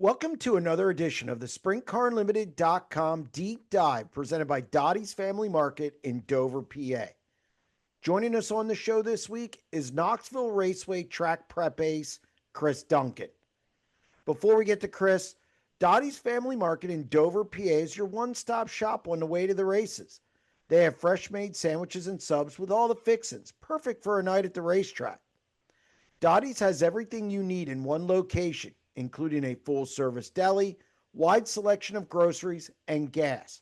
Welcome to another edition of the SprintCarUnlimited.com Deep Dive presented by Dottie's Family Market in Dover, PA. Joining us on the show this week is Knoxville Raceway track prep ace, Chris Dunkin. Before we get to Chris, Dottie's Family Market in Dover, PA is your one-stop shop on the way to the races. They have fresh-made sandwiches and subs with all the fixins, perfect for a night at the racetrack. Dottie's has everything you need in one location, including a full-service deli, wide selection of groceries, and gas.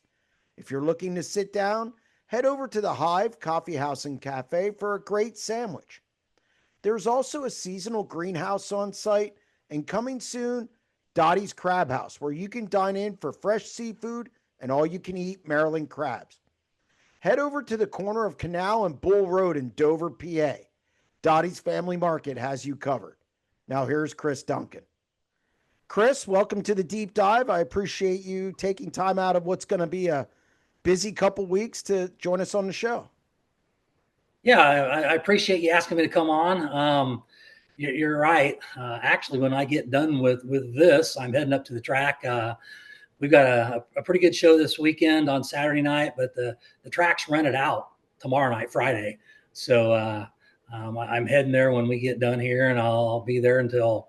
If you're looking to sit down, head over to the Hive Coffee House and Cafe for a great sandwich. There's also a seasonal greenhouse on site, and coming soon, Dottie's Crab House, where you can dine in for fresh seafood and all-you-can-eat Maryland crabs. Head over to the corner of Canal and Bull Road in Dover, PA. Dottie's Family Market has you covered. Now here's Chris Dunkin. Chris, welcome to the deep dive. I appreciate you taking time out of what's going to be a busy couple weeks to join us on the show. Yeah, I appreciate you asking me to come on. You're right. Actually, when I get done with this, I'm heading up to the track. We've got a pretty good show this weekend on Saturday night, but the track's rented out tomorrow night, Friday. So I'm heading there when we get done here, and I'll be there until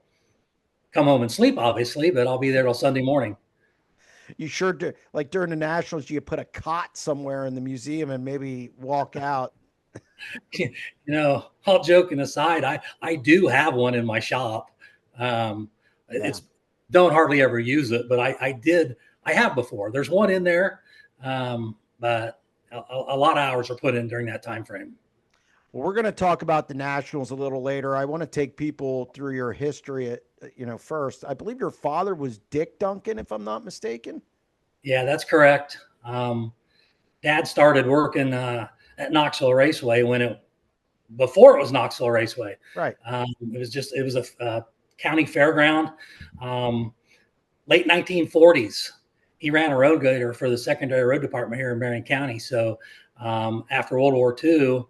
come home and sleep, obviously, but I'll be there till Sunday morning. You sure do. Like during the Nationals, you put a cot somewhere in the museum and maybe walk out. All joking aside, I do have one in my shop. It's don't hardly ever use it, but I have before. There's one in there, but a lot of hours are put in during that time frame. Well, we're going to talk about the Nationals a little later. I want to take people through your history first. I believe your father was Dick Dunkin, if I'm not mistaken. Yeah, that's correct. Dad started working at Knoxville Raceway before it was Knoxville Raceway. Right. It was a county fairground. Late 1940s, he ran a road grader for the secondary road department here in Marion County. So after World War II,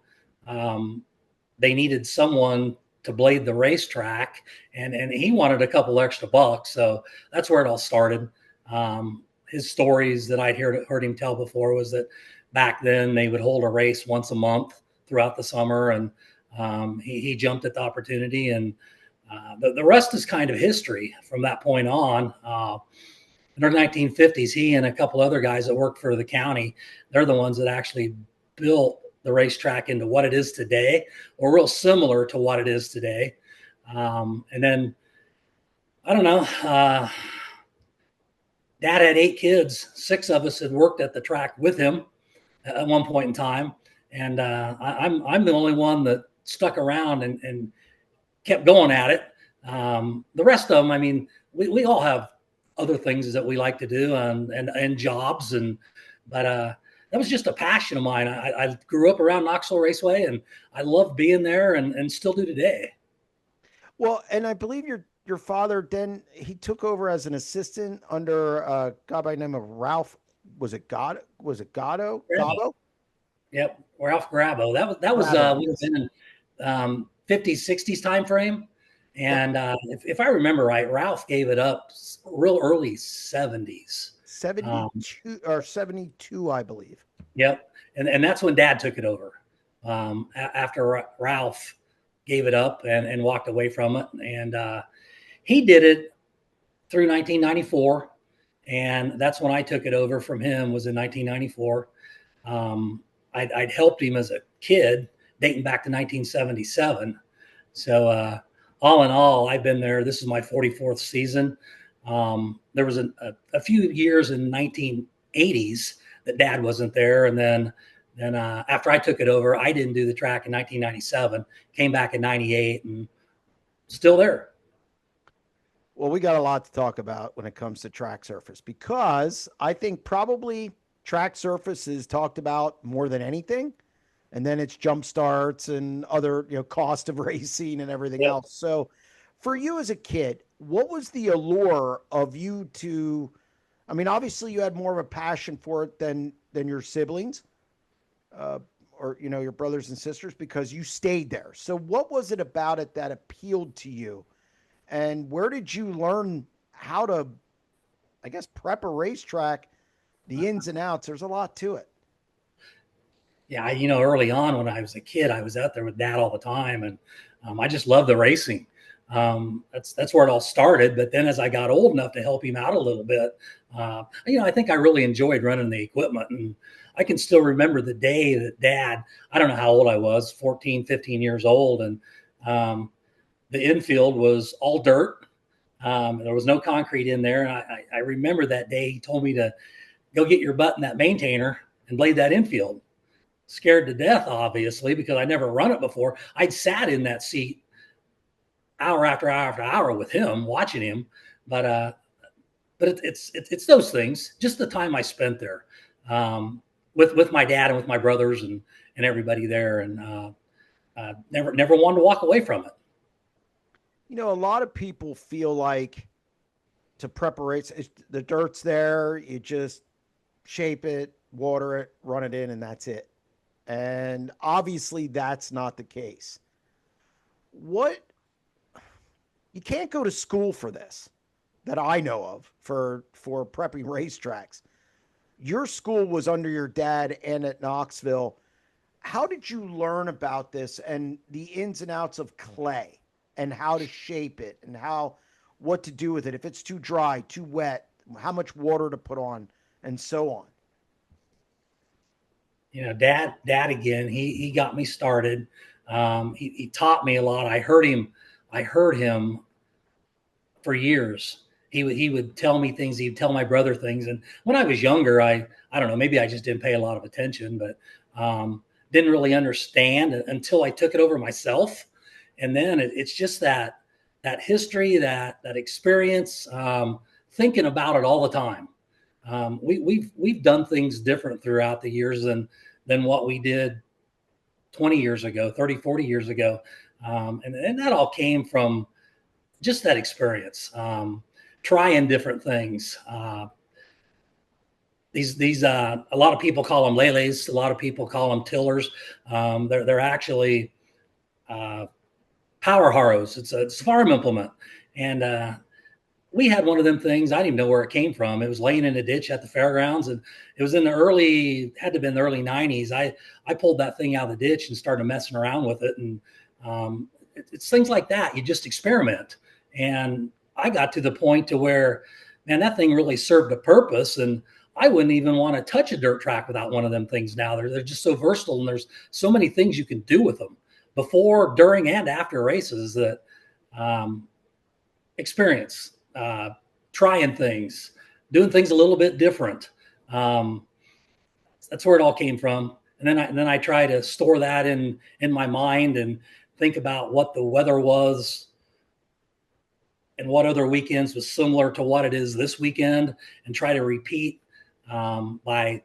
they needed someone to blade the racetrack, and he wanted a couple extra bucks. So that's where it all started. His stories that I'd heard him tell before was that back then they would hold a race once a month throughout the summer, and he jumped at the opportunity, and the rest is kind of history from that point on. In the 1950s, he and a couple other guys that worked for the county, they're the ones that actually built the racetrack into what it is today, or real similar to what it is today. And then, I don't know, Dad had 8 kids. 6 of us had worked at the track with him at one point in time. And I'm the only one that stuck around and kept going at it. The rest of them, I mean, we all have other things that we like to do and jobs. But that was just a passion of mine. I grew up around Knoxville Raceway, and I love being there and still do today. Well, and I believe your father, then he took over as an assistant under a guy by the name of Ralph. Was it Gatto? Gabo? Yep, Ralph Grabo. That was we were in 50s, 60s time frame. And if I remember right, Ralph gave it up real early 70s. 72, I believe. Yep. And that's when Dad took it over. After Ralph gave it up and walked away from it. And he did it through 1994. And that's when I took it over from him, was in 1994. I'd helped him as a kid, dating back to 1977. So all in all, I've been there. This is my 44th season. There was a few years in 1980s that Dad wasn't there. And then after I took it over, I didn't do the track in 1997, came back in 98 and still there. Well, we got a lot to talk about when it comes to track surface, because I think probably track surface is talked about more than anything. And then it's jump starts and other, cost of racing and everything else. So for you as a kid, what was the allure of you to, I mean, obviously you had more of a passion for it than your siblings, or, your brothers and sisters, because you stayed there. So what was it about it that appealed to you? And where did you learn how to, I guess, prep a racetrack, the ins and outs. There's a lot to it. Yeah, early on when I was a kid, I was out there with Dad all the time, and I just loved the racing. That's where it all started. But then as I got old enough to help him out a little bit, I think I really enjoyed running the equipment. And I can still remember the day that Dad, I don't know how old I was, 14, 15 years old, and um, the infield was all dirt. There was no concrete in there. And I remember that day he told me to go get your butt in that maintainer and blade that infield. Scared to death, obviously, because I never run it before. I'd sat in that seat hour after hour after hour with him, watching him. But it's those things. Just the time I spent there with my dad and with my brothers and everybody there, and never wanted to walk away from it. A lot of people feel like to preparate, the dirt's there, you just shape it, water it, run it in, and that's it. And obviously that's not the case. What You can't go to school for this that I know of for prepping racetracks. Your school was under your dad and at Knoxville. How did you learn about this and the ins and outs of clay and how to shape it and what to do with it? If it's too dry, too wet, how much water to put on, and so on. Dad again, he got me started. He taught me a lot. I heard him for years. He would tell me things. He'd tell my brother things. And when I was younger, I don't know, maybe I just didn't pay a lot of attention, but didn't really understand until I took it over myself. And then it's just that history, that experience, thinking about it all the time. We've done things different throughout the years than what we did 20 years ago, 30, 40 years ago. And that all came from just that experience, trying different things. These a lot of people call them leles. A lot of people call them tillers. They're actually power harrows. It's a farm implement. And we had one of them things. I didn't even know where it came from. It was laying in a ditch at the fairgrounds, and it was in the had to have been the early 90s. I pulled that thing out of the ditch and started messing around with it. And it's things like that. You just experiment. And I got to the point to where, man, that thing really served a purpose. And I wouldn't even want to touch a dirt track without one of them things now. They're just so versatile, and there's so many things you can do with them before, during, and after races that experience. Trying things, doing things a little bit different. That's where it all came from. And then I try to store that in my mind and think about what the weather was and what other weekends was similar to what it is this weekend, and try to repeat by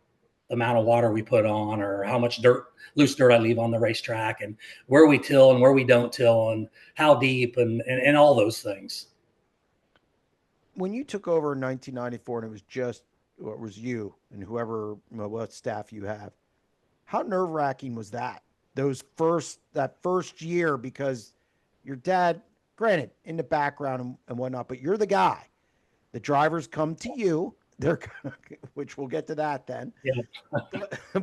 the amount of water we put on, or how much loose dirt I leave on the racetrack, and where we till and where we don't till, and how deep, and all those things. When you took over in 1994 and it was you and what staff you have, how nerve wracking was that? That first year, because your dad, granted, in the background and whatnot, but you're the guy. The drivers come to you. Which we'll get to that then. Yeah.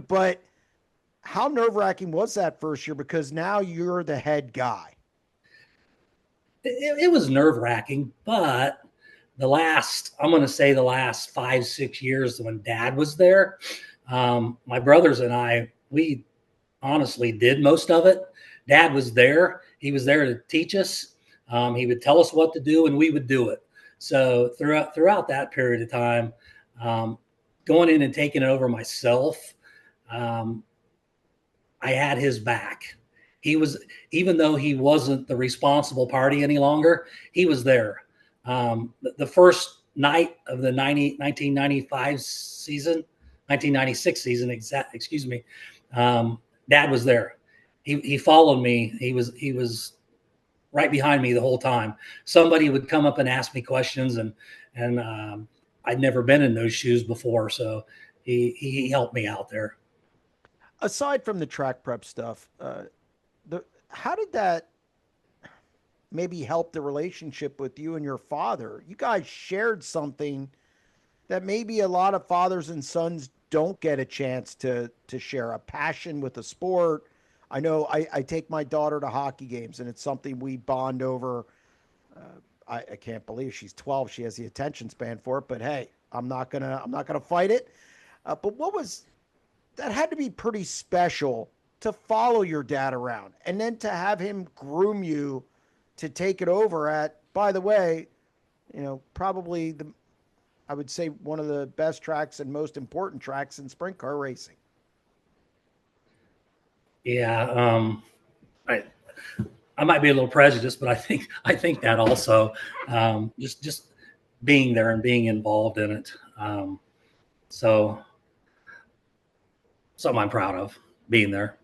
But how nerve wracking was that first year? Because now you're the head guy. It was nerve wracking, but I'm going to say the last 5-6 years when Dad was there, my brothers and I, we honestly did most of it. Dad was there. He was there to teach us. He would tell us what to do, and we would do it. So throughout that period of time, going in and taking it over myself, I had his back. Even though he wasn't the responsible party any longer, he was there. The first night of the 1996 season, excuse me, Dad was there. He followed me. He was right behind me the whole time. Somebody would come up and ask me questions, and I'd never been in those shoes before, so he helped me out there. Aside from the track prep stuff, how did that? maybe helped the relationship with you and your father. You guys shared something that maybe a lot of fathers and sons don't get a chance to share, a passion with a sport. I know I take my daughter to hockey games, and it's something we bond over. I can't believe she's 12. She has the attention span for it, but hey, I'm not gonna fight it. But what was that had to be pretty special to follow your dad around and then to have him groom you to take it over at, by the way, probably I would say one of the best tracks and most important tracks in sprint car racing. Yeah, I I might be a little prejudiced, but I think that also, just being there and being involved in it. So something I'm proud of, being there.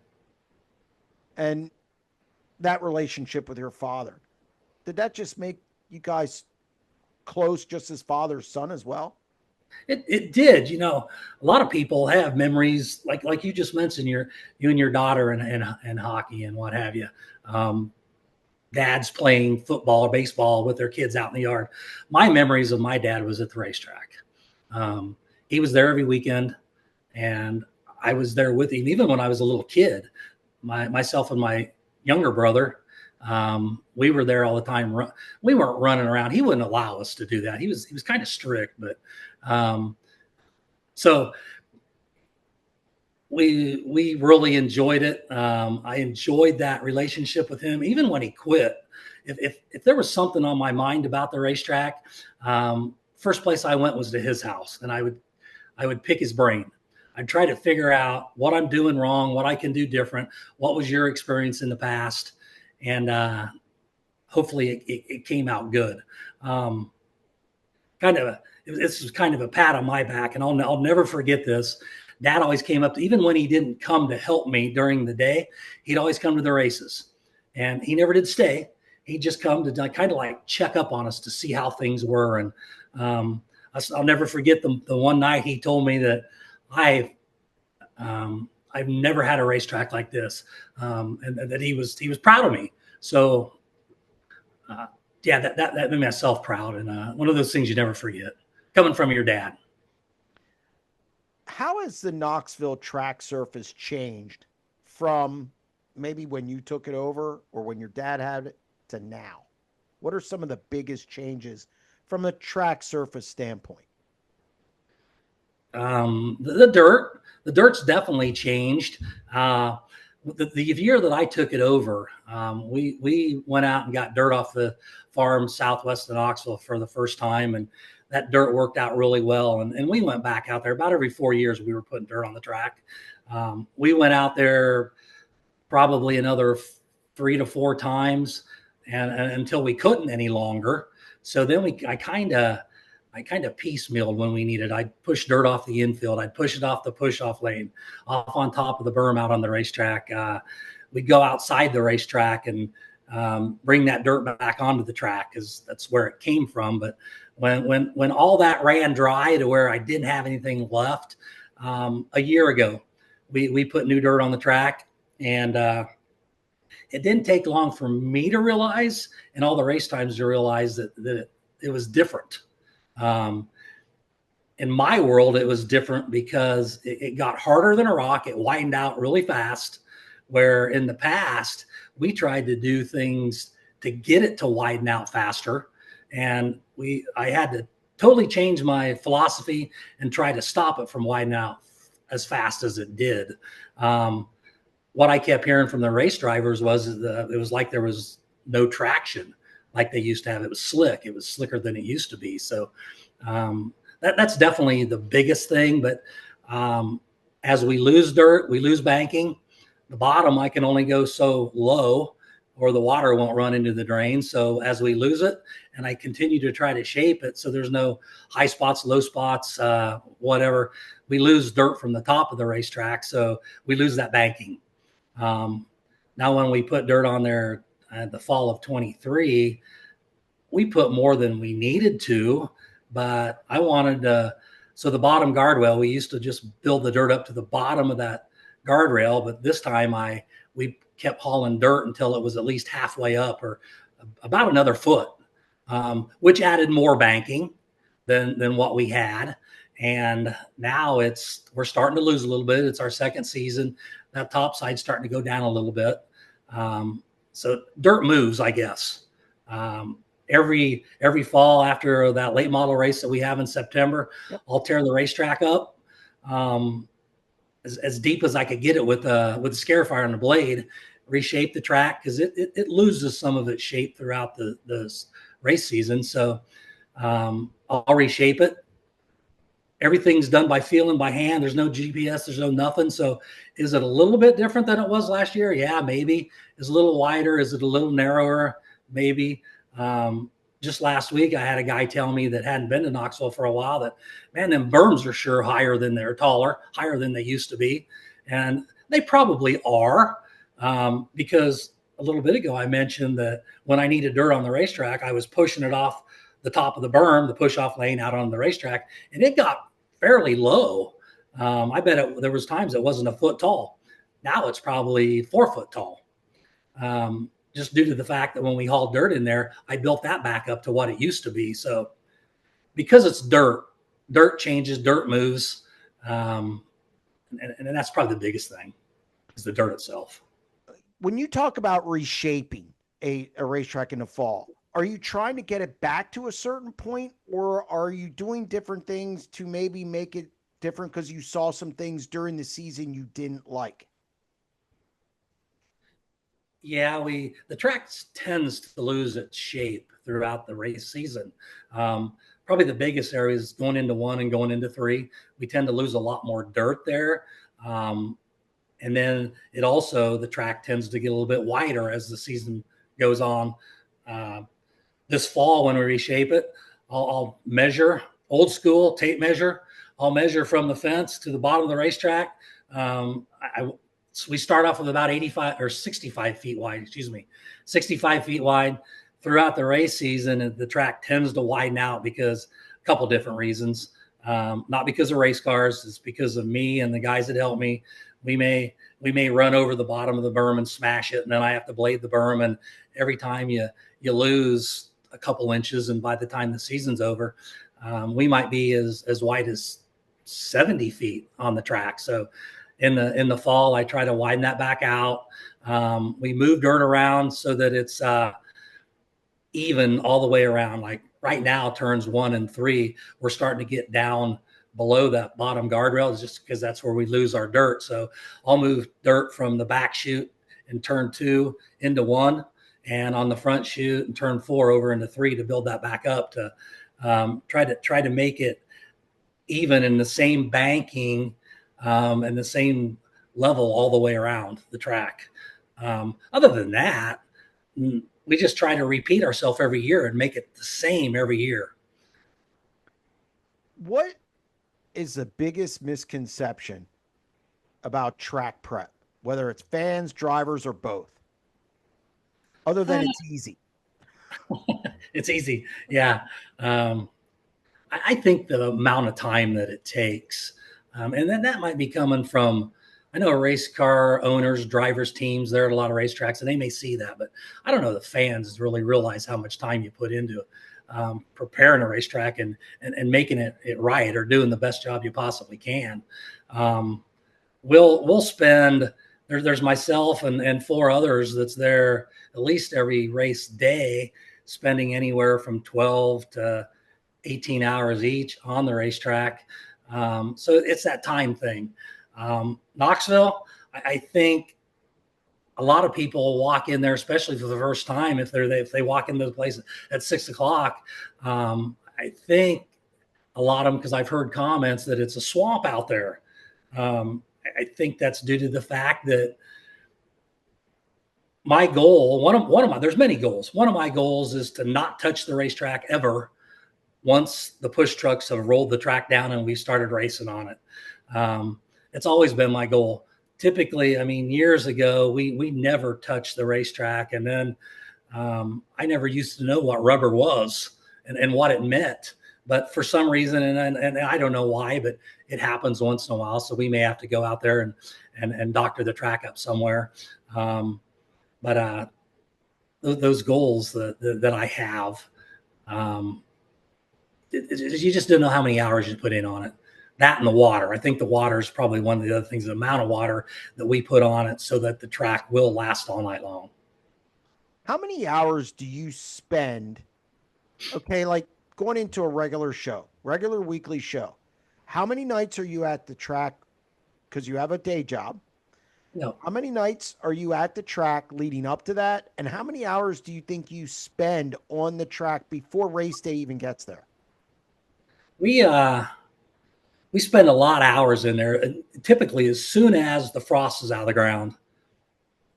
And that relationship with your father, did that just make you guys close, just as father son as well? It did. A lot of people have memories like you just mentioned, you and your daughter and hockey and what have you. Um, Dads playing football or baseball with their kids out in the yard. My memories of my dad was at the racetrack. He was there every weekend, and I was there with him even when I was a little kid. Myself and my younger brother, we were there all the time. We weren't running around. He wouldn't allow us to do that. He was kind of strict, but so we really enjoyed it. I enjoyed that relationship with him, even when he quit. If there was something on my mind about the racetrack, first place I went was to his house, and I would pick his brain. I'd try to figure out what I'm doing wrong, what I can do different. What was your experience in the past? And hopefully it came out good. This was kind of a pat on my back, and I'll never forget this. Dad always came up even when he didn't come to help me during the day, he'd always come to the races, and he never did stay. He'd just come to kind of like check up on us to see how things were. And I'll never forget the one night he told me that I've never had a racetrack like this, and that he was proud of me. So yeah, that made myself proud, and one of those things you never forget, coming from your dad. How has the Knoxville track surface changed from maybe when you took it over or when your dad had it to now? What are some of the biggest changes from a track surface standpoint? The dirt's definitely changed. The year that I took it over, we went out and got dirt off the farm southwest of Knoxville for the first time, and that dirt worked out really well. And we went back out there about every 4 years. We were putting dirt on the track. We went out there probably another 3 to 4 times, and until we couldn't any longer. So then I kind of piecemealed when we needed. I'd push dirt off the infield. I'd push it off the push-off lane, off on top of the berm out on the racetrack. We'd go outside the racetrack and bring that dirt back onto the track, because that's where it came from. But when all that ran dry to where I didn't have anything left, a year ago, we put new dirt on the track, and it didn't take long for me to realize, and all the race times to realize that it was different. In my world, it was different because it got harder than a rock. It widened out really fast, where in the past we tried to do things to get it to widen out faster. And I had to totally change my philosophy and try to stop it from widening out as fast as it did. What I kept hearing from the race drivers was it was like there was no traction like they used to have. It was slick. It was slicker than it used to be. So that's definitely the biggest thing. But as we lose dirt, we lose banking. The bottom, I can only go so low, or the water won't run into the drain. So as we lose it, and I continue to try to shape it so there's no high spots, low spots, whatever, we lose dirt from the top of the racetrack. So we lose that banking. Now, when we put dirt on there the fall of 23, we put more than we needed to, but I wanted to. So the bottom guardrail, we used to just build the dirt up to the bottom of that guardrail, but this time we kept hauling dirt until it was at least halfway up, or about another foot, which added more banking than what we had. And now we're starting to lose a little bit. It's our second season. That top side's starting to go down a little bit. So dirt moves, I guess. Every fall after that late model race that we have in September, Yep. I'll tear the racetrack up as deep as I could get it with a Scarifier on the blade, reshape the track because it loses some of its shape throughout the race season. So I'll reshape it. Everything's done by feeling, by hand. There's no GPS. There's no nothing. So is it a little bit different than it was last year? Yeah, maybe. Is it a little wider? Is it a little narrower? Maybe. Just last week, I had a guy tell me that hadn't been to Knoxville for a while that, man, them berms are sure higher than they're taller, higher than they used to be. And they probably are because a little bit ago, I mentioned that when I needed dirt on the racetrack, I was pushing it off the top of the berm, the push-off lane out on the racetrack, and it got fairly low. I bet there was times it wasn't a foot tall. Now it's probably 4 foot tall. Just due to the fact that when we hauled dirt in there, I built that back up to what it used to be. So because it's dirt changes, dirt moves. And that's probably the biggest thing is the dirt itself. When you talk about reshaping a racetrack in the fall, are you trying to get it back to a certain point, or are you doing different things to maybe make it different because you saw some things during the season you didn't like? Yeah, the track tends to lose its shape throughout the race season. Probably the biggest area is going into 1 and going into 3. We tend to lose a lot more dirt there. And then the track tends to get a little bit wider as the season goes on. This fall, when we reshape it, I'll measure, old school tape measure. I'll measure from the fence to the bottom of the racetrack. So we start off with about 65 feet wide, 65 feet wide. Throughout the race season, and the track tends to widen out because a couple different reasons. Not because of race cars, it's because of me and the guys that help me. We may run over the bottom of the berm and smash it, and then I have to blade the berm. And every time you lose a couple inches, and by the time the season's over, we might be as wide as 70 feet on the track. So in the fall, I try to widen that back out. We move dirt around so that it's even all the way around. Like right now, turns 1 and 3, we're starting to get down below that bottom guardrail just because that's where we lose our dirt. So I'll move dirt from the back chute in turn 2 into 1, and on the front chute and turn 4 over into 3 to build that back up to try to make it even in the same banking and the same level all the way around the track. Other than that, we just try to repeat ourselves every year and make it the same every year. What is the biggest misconception about track prep, whether it's fans, drivers, or both? Other than it's easy. It's easy. Yeah. I think the amount of time that it takes, and then that might be coming from, I know race car owners, drivers, teams, they're at a lot of racetracks and they may see that, but I don't know the fans really realize how much time you put into preparing a racetrack and making it right, or doing the best job you possibly can. We'll spend, there's myself and 4 others that's there at least every race day, spending anywhere from 12 to 18 hours each on the racetrack. So it's that time thing. Knoxville, I think a lot of people walk in there, especially for the first time, if they walk into the place at 6 o'clock. I think a lot of them, because I've heard comments that it's a swamp out there. I think that's due to the fact that my goal, there's many goals. One of my goals is to not touch the racetrack ever once the push trucks have rolled the track down and we started racing on it. It's always been my goal. Typically, I mean, years ago, we never touched the racetrack. And then I never used to know what rubber was and what it meant. But for some reason, and I don't know why, but it happens once in a while. So we may have to go out there and doctor the track up somewhere. But those goals that I have. You just don't know how many hours you put in on it. That and the water. I think the water is probably one of the other things, the amount of water that we put on it so that the track will last all night long. How many hours do you spend, okay, like going into a regular weekly show? How many nights are you at the track because you have a day job? No, How many nights are you at the track leading up to that? And how many hours do you think you spend on the track before race day even gets there? we spend a lot of hours in there. Typically, as soon as the frost is out of the ground.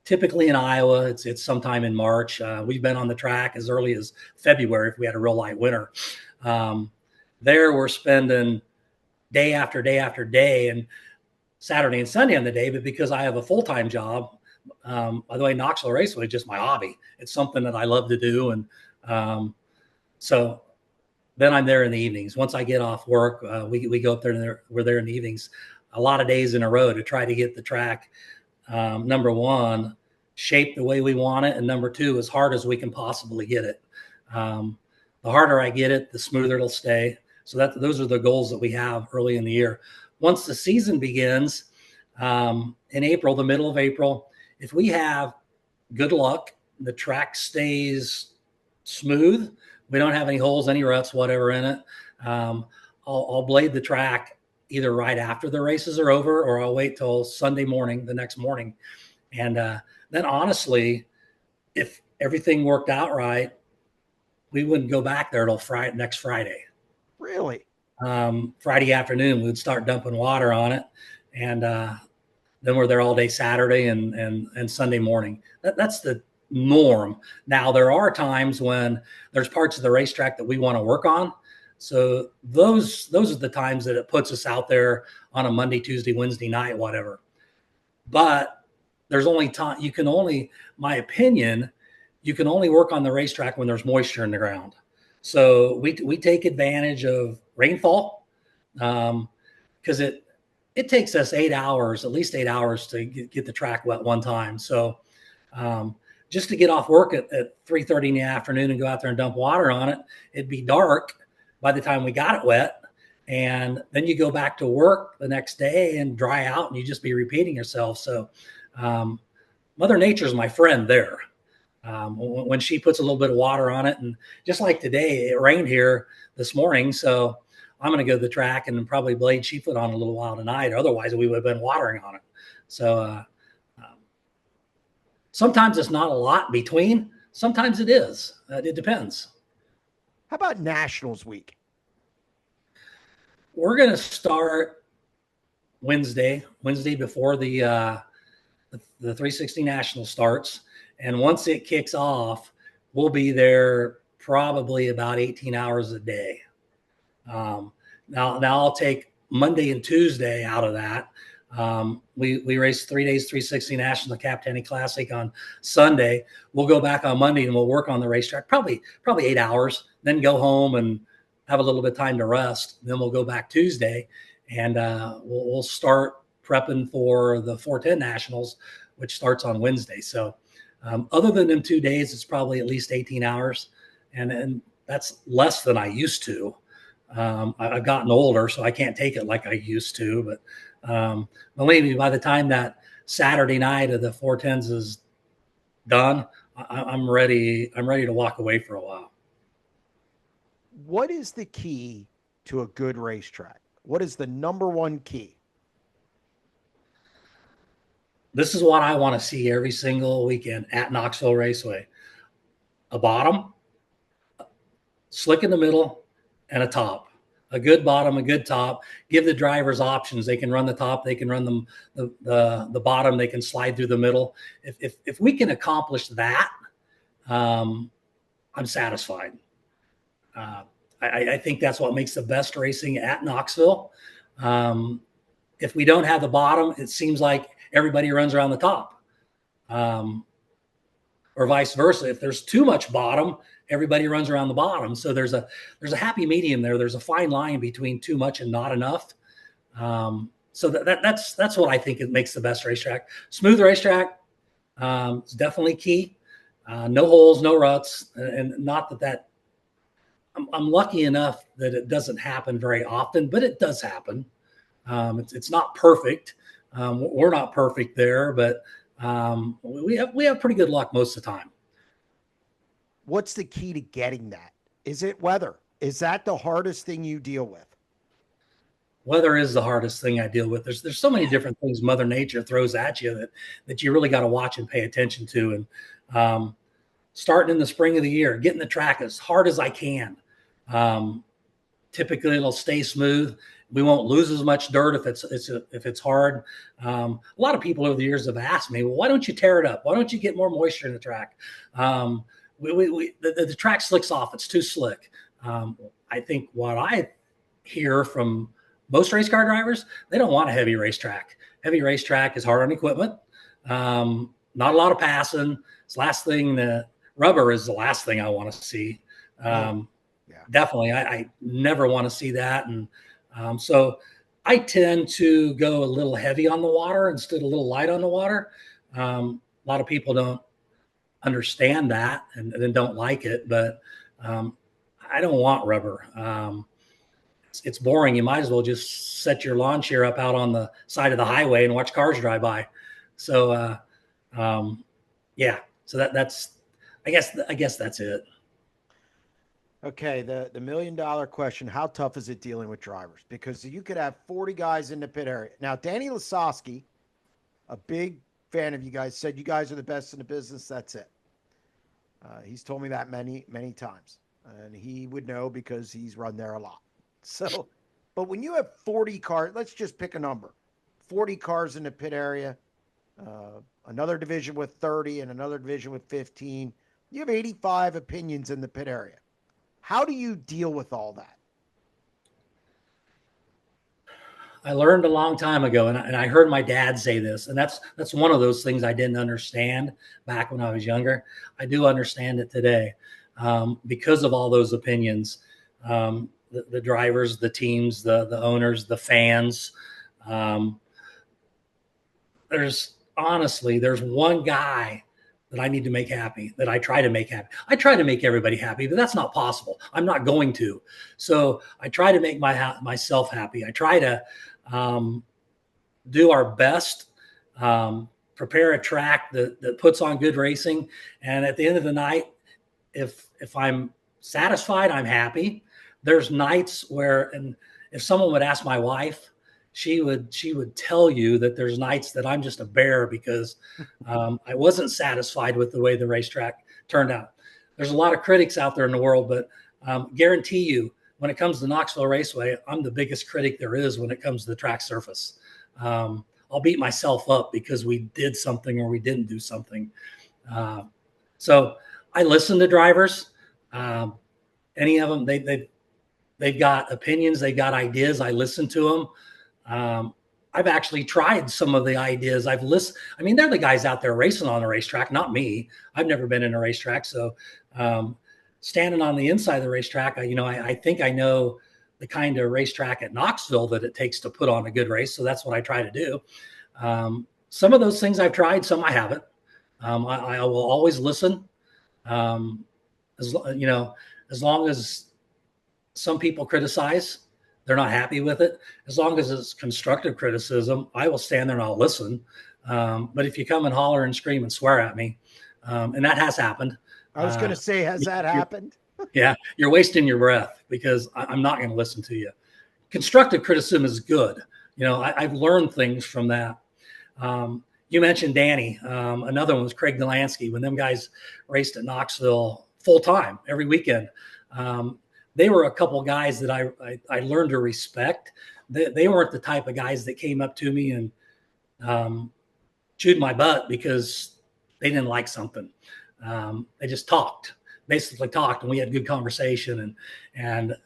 Typically in Iowa, it's sometime in March. We've been on the track as early as February if we had a real light winter. There we're spending day after day after day, and Saturday and Sunday on the day. But because I have a full-time job, by the way, Knoxville Raceway is just my hobby. It's something that I love to do, and so then I'm there in the evenings. Once I get off work, we go up there and we're there in the evenings, a lot of days in a row to try to get the track. Number one, shaped the way we want it, and number two, as hard as we can possibly get it. The harder I get it, the smoother it'll stay. So those are the goals that we have early in the year. Once the season begins in April, the middle of April, if we have good luck, the track stays smooth. We don't have any holes, any ruts, whatever in it. I'll blade the track either right after the races are over, or I'll wait till Sunday morning, the next morning. And then honestly, if everything worked out right, we wouldn't go back there till next Friday. Really? Friday afternoon, we'd start dumping water on it. And then we're there all day Saturday and Sunday morning. That's the norm. Now, there are times when there's parts of the racetrack that we want to work on. So those are the times that it puts us out there on a Monday, Tuesday, Wednesday night, whatever. But there's only time you can only, my opinion, you can only work on the racetrack when there's moisture in the ground. So we take advantage of rainfall because it takes us 8 hours, at least 8 hours to get the track wet one time. So just to get off work at 3:30 in the afternoon and go out there and dump water on it, it'd be dark by the time we got it wet. And then you go back to work the next day and dry out, and you just be repeating yourself. So Mother Nature's my friend there. When she puts a little bit of water on it, and just like today, it rained here this morning. So I'm going to go to the track and probably blade sheepfoot on a little while tonight. Otherwise, we would have been watering on it. So sometimes it's not a lot between. Sometimes it is. It depends. How about Nationals week? We're going to start Wednesday before the 360 National starts. And once it kicks off, we'll be there probably about 18 hours a day. Now I'll take Monday and Tuesday out of that. We race 3 days, 360 National, the Capitani Classic on Sunday. We'll go back on Monday and we'll work on the racetrack, probably 8 hours, then go home and have a little bit of time to rest. Then we'll go back Tuesday and we'll start prepping for the 410 Nationals, which starts on Wednesday. So other than them 2 days, it's probably at least 18 hours. And that's less than I used to. I've gotten older, so I can't take it like I used to. But believe me, by the time that Saturday night of the 410s is done, I'm ready. I'm ready to walk away for a while. What is the key to a good racetrack? What is the number one key? This is what I want to see every single weekend at Knoxville Raceway. A bottom, slick in the middle, and a top. A good bottom, a good top. Give the drivers options. They can run the top. They can run the bottom. They can slide through the middle. If we can accomplish that, I'm satisfied. I think that's what makes the best racing at Knoxville. If we don't have the bottom, it seems like everybody runs around the top, or vice versa. If there's too much bottom, everybody runs around the bottom. So there's a happy medium there. There's a fine line between too much and not enough. So that's what I think it makes the best racetrack. Smooth racetrack is definitely key. no holes, no ruts, and not that I'm lucky enough that it doesn't happen very often, but it does happen. It's not perfect. We're not perfect there, but we have pretty good luck most of the time. What's the key to getting that? Is it weather? Is that the hardest thing you deal with? Weather is the hardest thing I deal with. There's so many different things Mother Nature throws at you that you really got to watch and pay attention to. And starting in the spring of the year, getting the track as hard as I can. Typically, it'll stay smooth. We won't lose as much dirt if it's hard. A lot of people over the years have asked me, well, why don't you tear it up? Why don't you get more moisture in the track? The track slicks off. It's too slick. I think what I hear from most race car drivers, they don't want a heavy racetrack. Heavy racetrack is hard on equipment. Not a lot of passing. It's the last thing. The rubber is the last thing I want to see. Definitely. I never want to see that. And so I tend to go a little heavy on the water instead of a little light on the water. A lot of people don't understand that and then don't like it, but I don't want rubber. It's boring. You might as well just set your lawn chair up out on the side of the highway and watch cars drive by. So, so that's, I guess that's it. Okay. The $1 million question, how tough is it dealing with drivers? Because you could have 40 guys in the pit area. Now, Danny Lasowski, a big fan of you guys, said you guys are the best in the business. That's it. He's told me that many, many times, and he would know because he's run there a lot. So, but when you have 40 cars, let's just pick a number, 40 cars in the pit area, another division with 30 and another division with 15, you have 85 opinions in the pit area. How do you deal with all that? I learned a long time ago, and I heard my dad say this, and that's one of those things I didn't understand back when I was younger. I do understand it today because of all those opinions. The drivers, the teams, the owners, the fans. There's one guy that I need to make happy, that I try to make happy. I try to make everybody happy, but that's not possible. I'm not going to. So I try to make myself happy. I try to do our best, prepare a track that puts on good racing. And at the end of the night, if I'm satisfied, I'm happy. There's nights where, and if someone would ask my wife, she would tell you that there's nights that I'm just a bear because I wasn't satisfied with the way the racetrack turned out. There's a lot of critics out there in the world, but guarantee you, when it comes to Knoxville Raceway, I'm the biggest critic there is when it comes to the track surface. I'll beat myself up because we did something or we didn't do something. So I listen to drivers. Any of them, they've got opinions, they've got ideas. I listen to them. I've actually tried some of the ideas. I've listened. I mean, they're the guys out there racing on the racetrack, not me. I've never been in a racetrack. So standing on the inside of the racetrack, I think I know the kind of racetrack at Knoxville that it takes to put on a good race. So that's what I try to do. Some of those things I've tried, some I haven't. I will always listen. As long as some people criticize, they're not happy with it. As long as it's constructive criticism, I will stand there and I'll listen. But if you come and holler and scream and swear at me, and that has happened. I was going to say, has that happened? Yeah, you're wasting your breath because I'm not going to listen to you. Constructive criticism is good. I've learned things from that. You mentioned Danny. Another one was Craig Delansky. When them guys raced at Knoxville full time every weekend, they were a couple guys that I learned to respect. They weren't the type of guys that came up to me and chewed my butt because they didn't like something. They just basically talked, and we had good conversation. And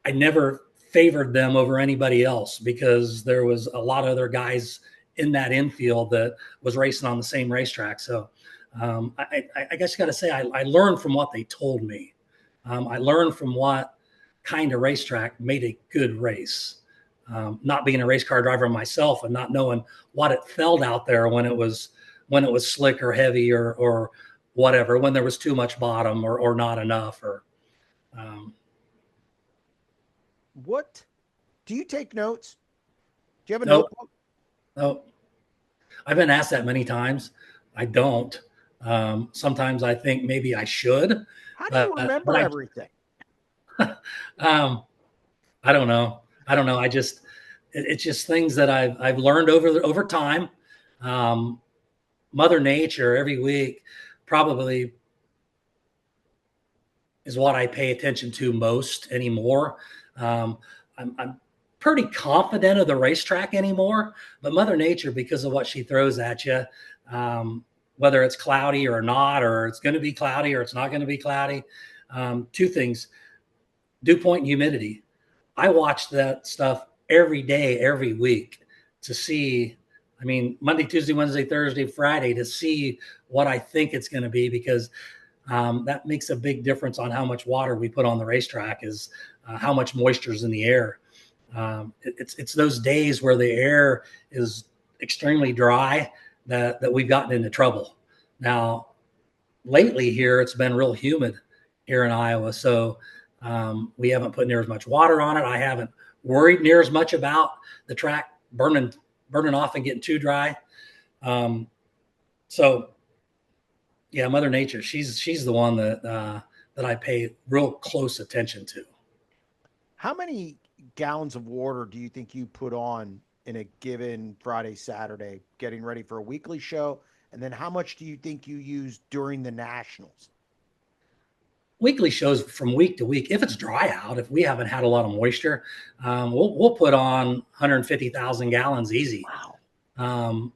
I never favored them over anybody else because there was a lot of other guys in that infield that was racing on the same racetrack. So I guess you got to say I learned from what they told me. I learned from what kind of racetrack made a good race. Not being a race car driver myself and not knowing what it felt out there when it was slick or heavy or whatever, when there was too much bottom or not enough. Or What do you take notes? Do you have a no, notebook? no. I've been asked that many times. I don't. Sometimes I think maybe I should, How do you but remember everything? um, I don't know. I don't know. It's just things that I've learned over time. Mother Nature every week probably is what I pay attention to most anymore. I'm pretty confident of the racetrack anymore, but Mother Nature, because of what she throws at you, whether it's cloudy or not, or it's going to be cloudy or it's not going to be cloudy. Two things: dew point and humidity. I watch that stuff every day, every week to see. I mean, Monday, Tuesday, Wednesday, Thursday, Friday to see what I think it's going to be, because that makes a big difference on how much water we put on the racetrack, is how much moisture is in the air. It's those days where the air is extremely dry that we've gotten into trouble. Now, lately here, it's been real humid here in Iowa, so we haven't put near as much water on it. I haven't worried near as much about the track burning off and getting too dry. So yeah, Mother Nature, she's the one that I pay real close attention to. How many gallons of water do you think you put on in a given Friday, Saturday, getting ready for a weekly show? And then how much do you think you use during the Nationals? Weekly shows from week to week. If it's dry out, if we haven't had a lot of moisture, we'll put on 150,000 gallons easy. Wow.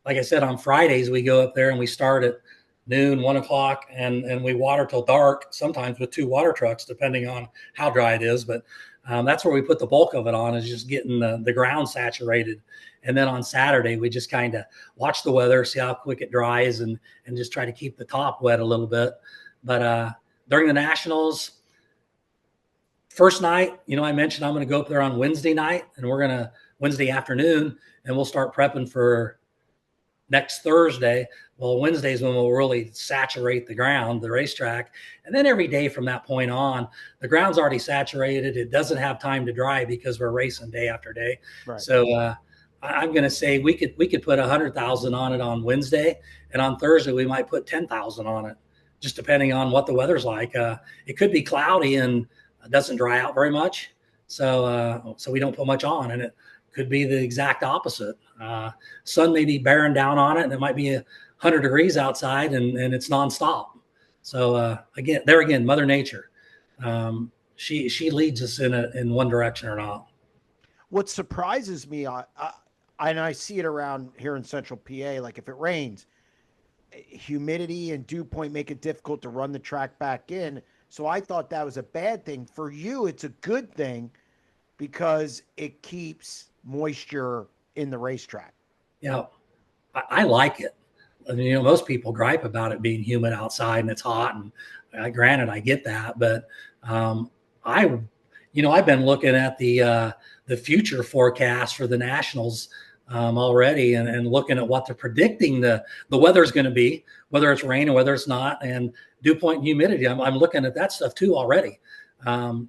Like I said, on Fridays we go up there and we start at noon, 1 o'clock, and we water till dark. Sometimes with 2 water trucks, depending on how dry it is. But that's where we put the bulk of it on, is just getting the ground saturated. And then on Saturday we just kind of watch the weather, see how quick it dries, and just try to keep the top wet a little bit. But during the Nationals, first night, I mentioned I'm going to go up there on Wednesday night, and Wednesday afternoon, and we'll start prepping for next Thursday. Well, Wednesday's when we'll really saturate the ground, the racetrack. And then every day from that point on, the ground's already saturated. It doesn't have time to dry because we're racing day after day. Right. So I'm going to say we could put 100,000 on it on Wednesday, and on Thursday we might put 10,000 on it, just depending on what the weather's like. It could be cloudy and it doesn't dry out very much, so we don't put much on, and it could be the exact opposite. Sun may be bearing down on it, and it might be 100 degrees outside, and it's nonstop. So again, Mother Nature, she leads us in one direction or not. What surprises me, and I see it around here in Central PA, like if it rains, humidity and dew point make it difficult to run the track back in. So I thought that was a bad thing. For you, it's a good thing because it keeps moisture in the racetrack. Yeah, I like it. I mean, most people gripe about it being humid outside and it's hot, and granted, I get that, but I've been looking at the future forecast for the Nationals already, and looking at what they're predicting the weather's going to be, whether it's rain or whether it's not, and dew point and humidity. I'm looking at that stuff too already.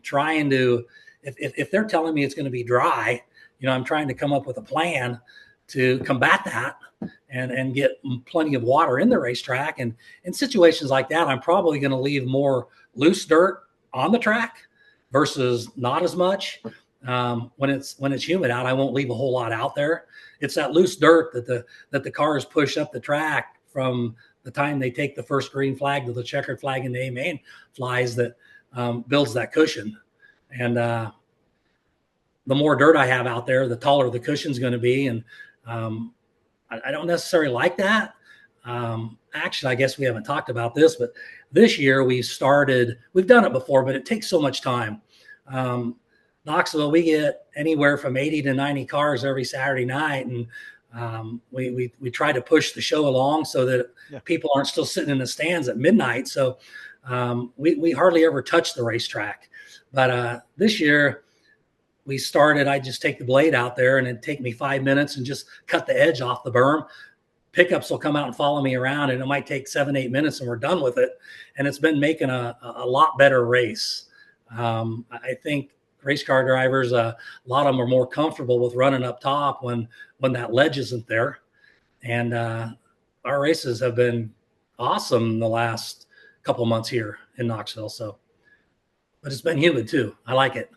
Trying to, if they're telling me it's going to be dry, I'm trying to come up with a plan to combat that and get plenty of water in the racetrack. And in situations like that, I'm probably going to leave more loose dirt on the track versus not as much. When it's humid out, I won't leave a whole lot out there. It's that loose dirt that the cars push up the track from the time they take the first green flag to the checkered flag and the A-main flies that builds that cushion. And the more dirt I have out there, the taller the cushion's going to be. And I don't necessarily like that. Actually, I guess we haven't talked about this, but this year we've done it before, but it takes so much time. Knoxville, we get anywhere from 80 to 90 cars every Saturday night. And we try to push the show along so that people aren't still sitting in the stands at midnight. So we hardly ever touch the racetrack. But this year I just take the blade out there, and it'd take me 5 minutes and just cut the edge off the berm, pickups will come out and follow me around, and it might take 7-8 minutes and we're done with it. And it's been making a lot better race. I think race car drivers, a lot of them are more comfortable with running up top when that ledge isn't there. And our races have been awesome the last couple months here in Knoxville. So, but it's been humid too. I like it.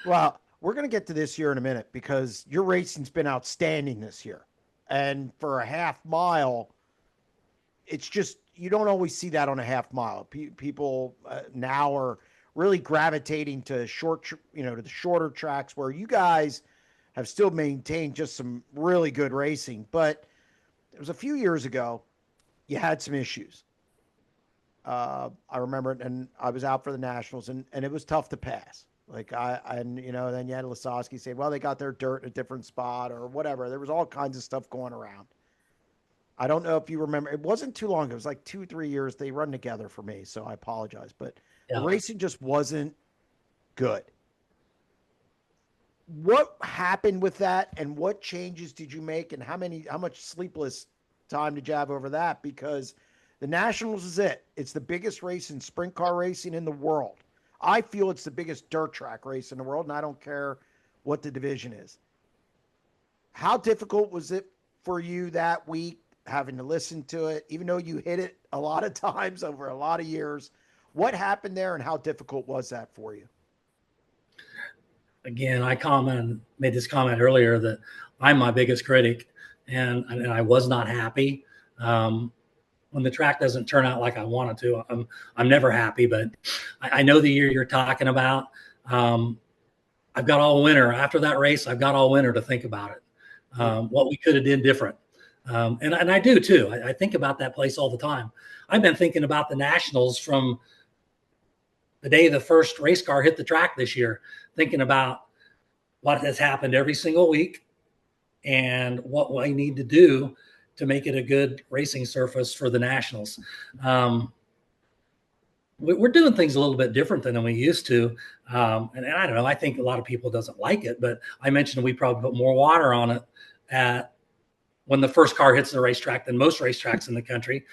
Well, we're going to get to this year in a minute because your racing's been outstanding this year. And for a half mile, it's just, you don't always see that on a half mile. People now are really gravitating to to the shorter tracks, where you guys have still maintained just some really good racing. But it was a few years ago, you had some issues. I remember it, and I was out for the Nationals, and it was tough to pass. Then you had Lasowski say, well, they got their dirt in a different spot or whatever. There was all kinds of stuff going around. I don't know if you remember. It wasn't too long. It was like 2-3 years. They run together for me, so I apologize. But the racing just wasn't good. What happened with that, and what changes did you make, and how much sleepless time did you have over that? Because the Nationals is it. It's the biggest race in sprint car racing in the world. I feel it's the biggest dirt track race in the world, and I don't care what the division is. How difficult was it for you that week, having to listen to it, even though you hit it a lot of times over a lot of years? What happened there, and how difficult was that for you? Again, made this comment earlier that I'm my biggest critic, and I was not happy. When the track doesn't turn out like I want it to, I'm never happy. But I know the year you're talking about. I've got all winter after that race. I've got all winter to think about it. What we could have done different, and I do too. I think about that place all the time. I've been thinking about the Nationals from the day the first race car hit the track this year, thinking about what has happened every single week and what I need to do to make it a good racing surface for the Nationals. We're doing things a little bit different than we used to. And I don't know, I think a lot of people doesn't like it, but I mentioned we probably put more water on it when the first car hits the racetrack than most racetracks in the country.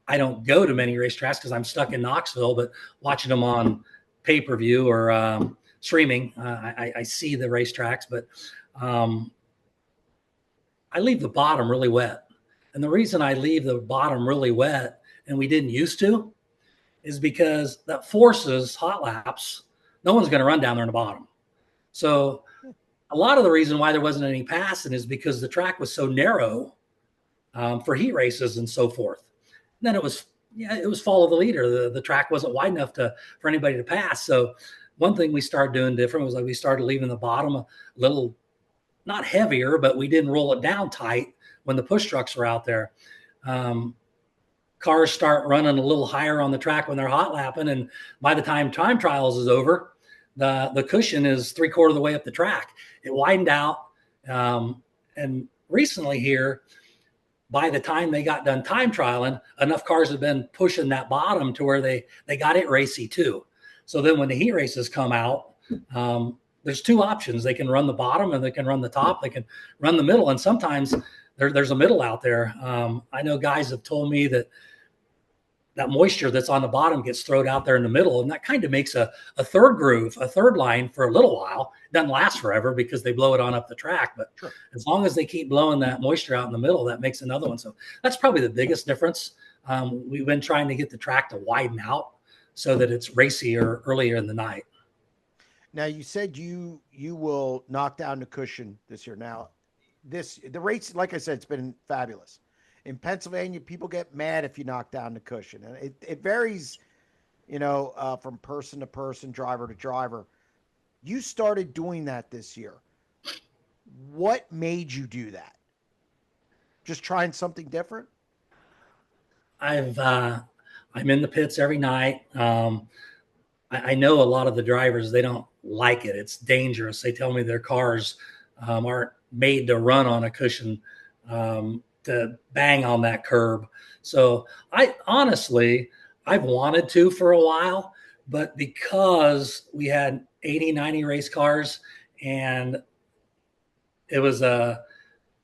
I don't go to many racetracks because I'm stuck in Knoxville, but watching them on pay-per-view or streaming, I see the racetracks, but I leave the bottom really wet. And the reason I leave the bottom really wet, and we didn't used to, is because that forces hot laps. No one's going to run down there in the bottom. So a lot of the reason why there wasn't any passing is because the track was so narrow for heat races and so forth. And then it was follow the leader. The track wasn't wide enough for anybody to pass. So one thing we started doing different was we started leaving the bottom a little, not heavier, but we didn't roll it down tight when the push trucks were out there. Cars start running a little higher on the track when they're hot lapping, and by the time time trials is over, the cushion is 3/4 of the way up the track. It widened out, and recently here, by the time they got done time trialing, enough cars have been pushing that bottom to where they got it racy too. So then when the heat races come out, there's two options. They can run the bottom and they can run the top. They can run the middle. And sometimes there's a middle out there. I know guys have told me that moisture that's on the bottom gets thrown out there in the middle. And that kind of makes a third groove, a third line for a little while. It doesn't last forever because they blow it on up the track. But sure, as long as they keep blowing that moisture out in the middle, that makes another one. So that's probably the biggest difference. We've been trying to get the track to widen out so that it's racier earlier in the night. Now, you said you will knock down the cushion this year. Now, the race, like I said, it's been fabulous. In Pennsylvania, people get mad if you knock down the cushion. And it varies, from person to person, driver to driver. You started doing that this year. What made you do that? Just trying something different? I'm in the pits every night. I know a lot of the drivers, they don't like it. It's dangerous. They tell me their cars aren't made to run on a cushion, to bang on that curb. So I've wanted to for a while, but because we had 80, 90 race cars and it was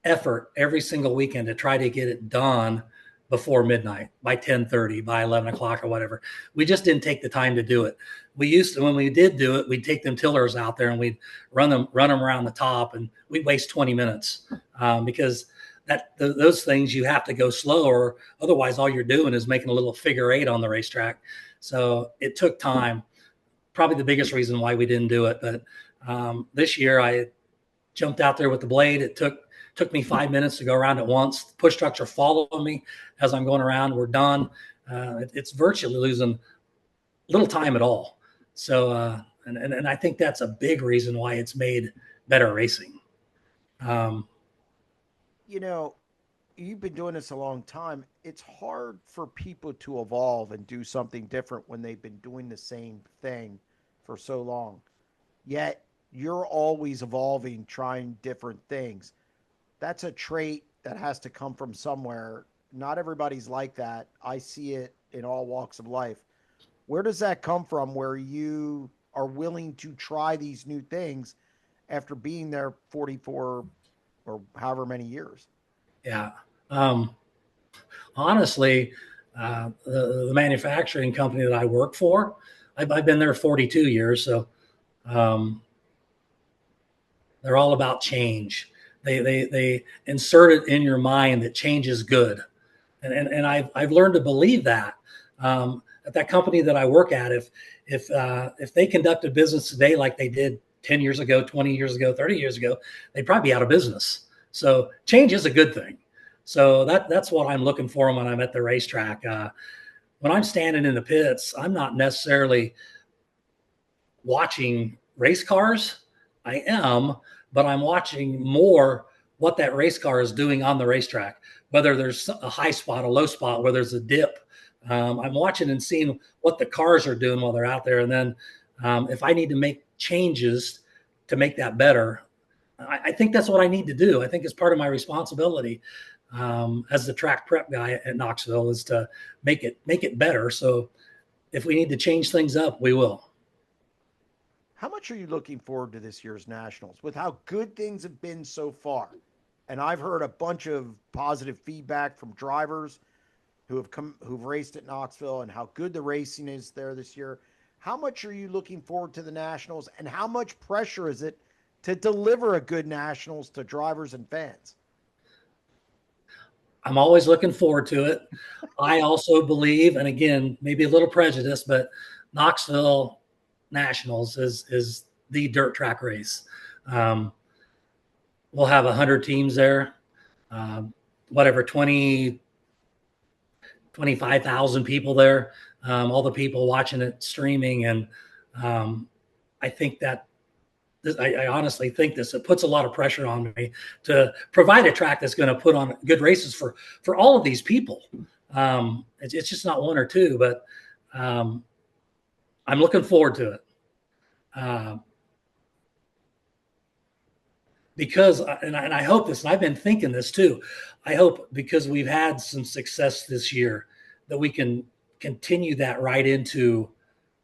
effort every single weekend to try to get it done before midnight, by 10:30, by 11 o'clock or whatever. We just didn't take the time to do it. We used to, when we did do it, we'd take them tillers out there and we'd run them around the top, and we'd waste 20 minutes because those things you have to go slow, or otherwise all you're doing is making a little figure eight on the racetrack. So it took time. Probably the biggest reason why we didn't do it. But this year I jumped out there with the blade. It took me 5 minutes to go around it once. The push trucks are following me as I'm going around. We're done. It's virtually losing little time at all. So, and I think that's a big reason why it's made better racing. You know, you've been doing this a long time. It's hard for people to evolve and do something different when they've been doing the same thing for so long. Yet you're always evolving, trying different things. That's a trait that has to come from somewhere. Not everybody's like that. I see it in all walks of life. Where does that come from, where you are willing to try these new things after being there 44 or however many years? Yeah. Honestly, the manufacturing company that I work for, I've been there 42 years. So they're all about change. They insert it in your mind that change is good. And I've learned to believe that. At that company that I work at, if they conducted business today like they did 10 years ago, 20 years ago, 30 years ago, they'd probably be out of business. So change is a good thing. So that's what I'm looking for when I'm at the racetrack. When I'm standing in the pits, I'm not necessarily watching race cars. I am, but I'm watching more what that race car is doing on the racetrack, whether there's a high spot, a low spot, where there's a dip. I'm watching and seeing what the cars are doing while they're out there. And then if I need to make changes to make that better, I think that's what I need to do. I think it's part of my responsibility as the track prep guy at Knoxville, is to make it better. So if we need to change things up, we will. How much are you looking forward to this year's Nationals with how good things have been so far? And I've heard a bunch of positive feedback from drivers who've raced at Knoxville and how good the racing is there this year. How much are you looking forward to the Nationals, and how much pressure is it to deliver a good Nationals to drivers and fans? I'm always looking forward to it. I also believe, and again, maybe a little prejudice, but Knoxville Nationals is the dirt track race. We'll have 100 teams there, 25,000 people there, all the people watching it streaming. And I think that I honestly think it puts a lot of pressure on me to provide a track that's going to put on good races for all of these people. It's just not one or two, but I'm looking forward to it. Because, and I hope this, and I've been thinking this too, I hope because we've had some success this year that we can continue that right into